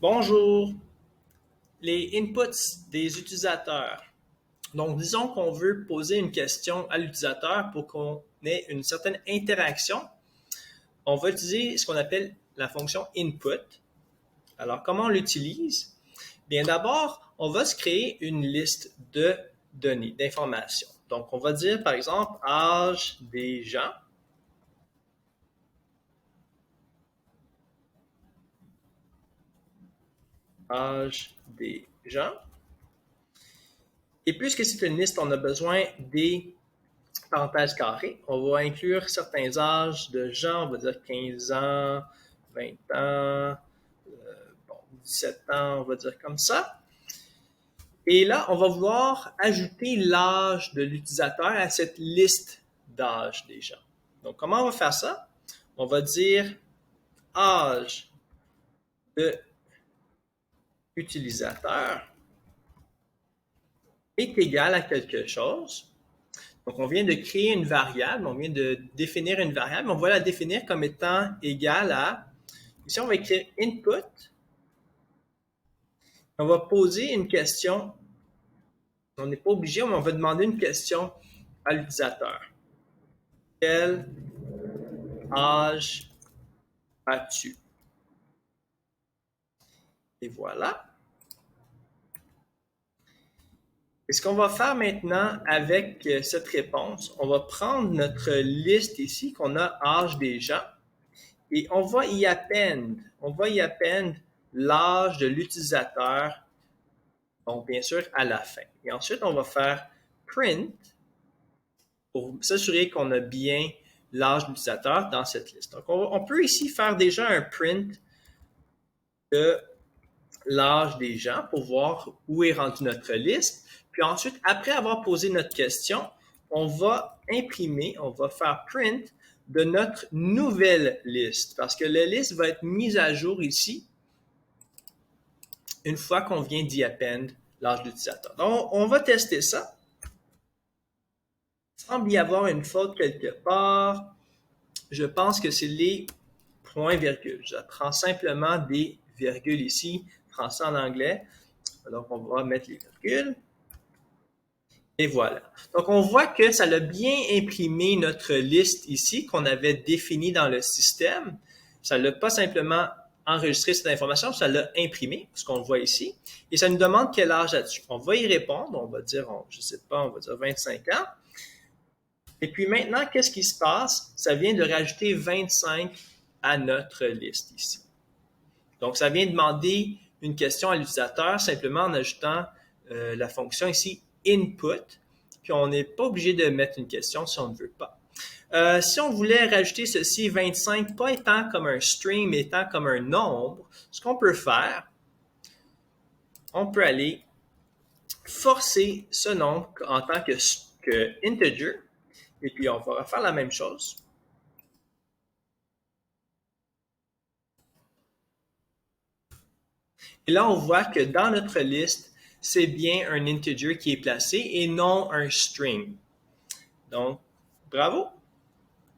Bonjour, les inputs des utilisateurs. Donc, disons qu'on veut poser une question à l'utilisateur pour qu'on ait une certaine interaction. On va utiliser ce qu'on appelle la fonction input. Alors, comment on l'utilise? Bien, d'abord, on va se créer une liste de données, d'informations. Donc, on va dire, par exemple, âge des gens. Âge des gens. Et puisque c'est une liste, on a besoin des parenthèses carrées. On va inclure certains âges de gens, on va dire 15 ans, 20 ans, 17 ans, on va dire comme ça. Et là, on va vouloir ajouter l'âge de l'utilisateur à cette liste d'âge des gens. Donc, comment on va faire ça? On va dire âge de utilisateur est égal à quelque chose. Donc, on vient de créer une variable, on vient de définir une variable, on va la définir comme étant égale à, ici on va écrire input, on va poser une question, on n'est pas obligé, mais on va demander une question à l'utilisateur. Quel âge as-tu? Et voilà. Et ce qu'on va faire maintenant avec cette réponse, on va prendre notre liste ici qu'on a âge des gens et on va y appendre l'âge de l'utilisateur, donc bien sûr à la fin. Et ensuite, on va faire print pour s'assurer qu'on a bien l'âge de l'utilisateur dans cette liste. Donc, on peut ici faire déjà un print de l'âge des gens pour voir où est rendue notre liste. Puis ensuite, après avoir posé notre question, on va imprimer, on va faire print de notre nouvelle liste parce que la liste va être mise à jour ici une fois qu'on vient d'y appendre l'âge de l'utilisateur. Donc, on va tester ça. Il semble y avoir une faute quelque part. Je pense que c'est les points-virgules. Je prends simplement des virgules ici, français en anglais. Donc, on va mettre les virgules. Et voilà. Donc, on voit que ça a bien imprimé notre liste ici qu'on avait définie dans le système. Ça ne l'a pas simplement enregistré cette information, ça l'a imprimé, ce qu'on voit ici. Et ça nous demande quel âge as-tu. On va y répondre. On va dire, je ne sais pas, on va dire 25 ans. Et puis maintenant, qu'est-ce qui se passe? Ça vient de rajouter 25 à notre liste ici. Donc, ça vient demander une question à l'utilisateur simplement en ajoutant la fonction ici input, puis on n'est pas obligé de mettre une question si on ne veut pas. Si on voulait rajouter ceci 25, pas étant comme un string, mais étant comme un nombre, ce qu'on peut faire, on peut aller forcer ce nombre en tant que integer, et puis on va refaire la même chose. Et là, on voit que dans notre liste, c'est bien un integer qui est placé et non un string. Donc, bravo!